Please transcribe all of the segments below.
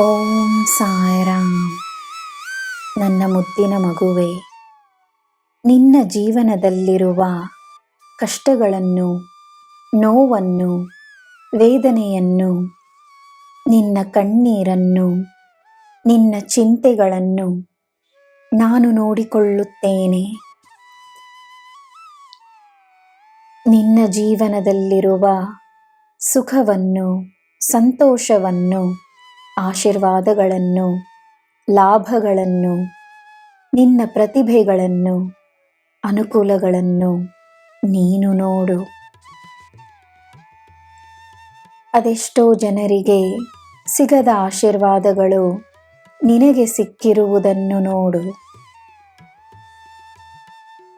ಓಂ ಸಾಯಿರಾಮ್. ನನ್ನ ಮುದ್ದಿನ ಮಗುವೆ, ನಿನ್ನ ಜೀವನದಲ್ಲಿರುವ ಕಷ್ಟಗಳನ್ನು, ನೋವನ್ನು, ವೇದನೆಯನ್ನು, ನಿನ್ನ ಕಣ್ಣೀರನ್ನು, ನಿನ್ನ ಚಿಂತೆಗಳನ್ನು ನಾನು ನೋಡಿಕೊಳ್ಳುತ್ತೇನೆ. ನಿನ್ನ ಜೀವನದಲ್ಲಿರುವ ಸುಖವನ್ನು, ಸಂತೋಷವನ್ನು, ಆಶೀರ್ವಾದಗಳನ್ನು, ಲಾಭಗಳನ್ನು, ನಿನ್ನ ಪ್ರತಿಭೆಗಳನ್ನು, ಅನುಕೂಲಗಳನ್ನು ನೀನು ನೋಡು. ಅದೆಷ್ಟೋ ಜನರಿಗೆ ಸಿಗದ ಆಶೀರ್ವಾದಗಳು ನಿನಗೆ ಸಿಕ್ಕಿರುವುದನ್ನು ನೋಡು.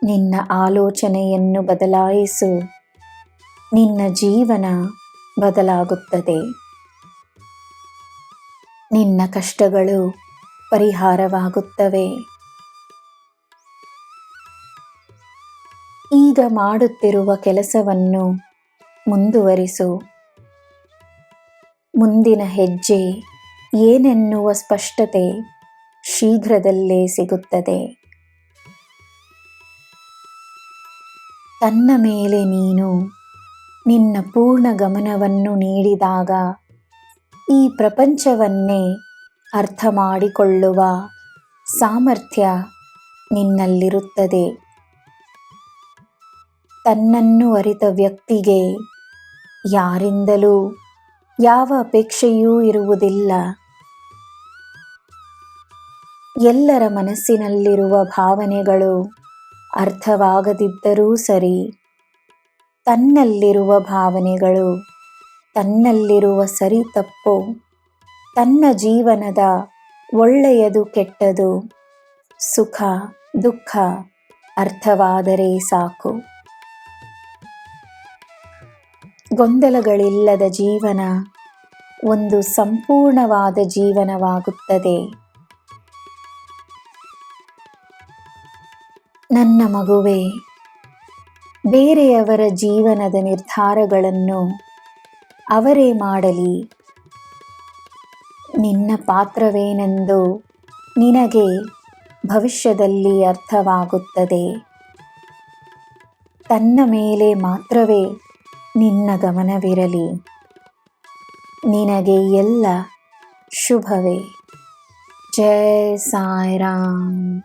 ನಿನ್ನ ಆಲೋಚನೆಯನ್ನು ಬದಲಾಯಿಸು, ನಿನ್ನ ಜೀವನ ಬದಲಾಗುತ್ತದೆ. ನಿನ್ನ ಕಷ್ಟಗಳು ಪರಿಹಾರವಾಗುತ್ತವೆ. ಈಗ ಮಾಡುತ್ತಿರುವ ಕೆಲಸವನ್ನು ಮುಂದುವರಿಸು. ಮುಂದಿನ ಹೆಜ್ಜೆ ಏನೆನ್ನುವ ಸ್ಪಷ್ಟತೆ ಶೀಘ್ರದಲ್ಲೇ ಸಿಗುತ್ತದೆ. ತನ್ನ ಮೇಲೆ ನೀನು ನಿನ್ನ ಪೂರ್ಣ ಗಮನವನ್ನು ನೀಡಿದಾಗ ಈ ಪ್ರಪಂಚವನ್ನೇ ಅರ್ಥ ಮಾಡಿಕೊಳ್ಳುವ ಸಾಮರ್ಥ್ಯ ನಿನ್ನಲ್ಲಿರುತ್ತದೆ. ತನ್ನನ್ನು ಅರಿತ ವ್ಯಕ್ತಿಗೆ ಯಾರಿಂದಲೂ ಯಾವ ಅಪೇಕ್ಷೆಯೂ ಇರುವುದಿಲ್ಲ. ಎಲ್ಲರ ಮನಸ್ಸಿನಲ್ಲಿರುವ ಭಾವನೆಗಳು ಅರ್ಥವಾಗದಿದ್ದರೂ ಸರಿ, ತನ್ನಲ್ಲಿರುವ ಭಾವನೆಗಳು, ತನ್ನಲ್ಲಿರುವ ಸರಿ ತಪ್ಪು, ತನ್ನ ಜೀವನದ ಒಳ್ಳೆಯದು ಕೆಟ್ಟದು, ಸುಖ ದುಃಖ ಅರ್ಥವಾದರೆ ಸಾಕು. ಗೊಂದಲಗಳಿಲ್ಲದ ಜೀವನ ಒಂದು ಸಂಪೂರ್ಣವಾದ ಜೀವನವಾಗುತ್ತದೆ. ನನ್ನ ಮಗುವೇ, ಬೇರೆಯವರ ಜೀವನದ ನಿರ್ಧಾರಗಳನ್ನು ಅವರೇ ಮಾಡಲಿ. ನಿನ್ನ ಪಾತ್ರವೇನೆಂದು ನಿನಗೆ ಭವಿಷ್ಯದಲ್ಲಿ ಅರ್ಥವಾಗುತ್ತದೆ. ತನ್ನ ಮೇಲೆ ಮಾತ್ರವೇ ನಿನ್ನ ಗಮನವಿರಲಿ. ನಿನಗೆ ಎಲ್ಲ ಶುಭವೇ. ಜೈ ಸಾಯಿರಾಮ್.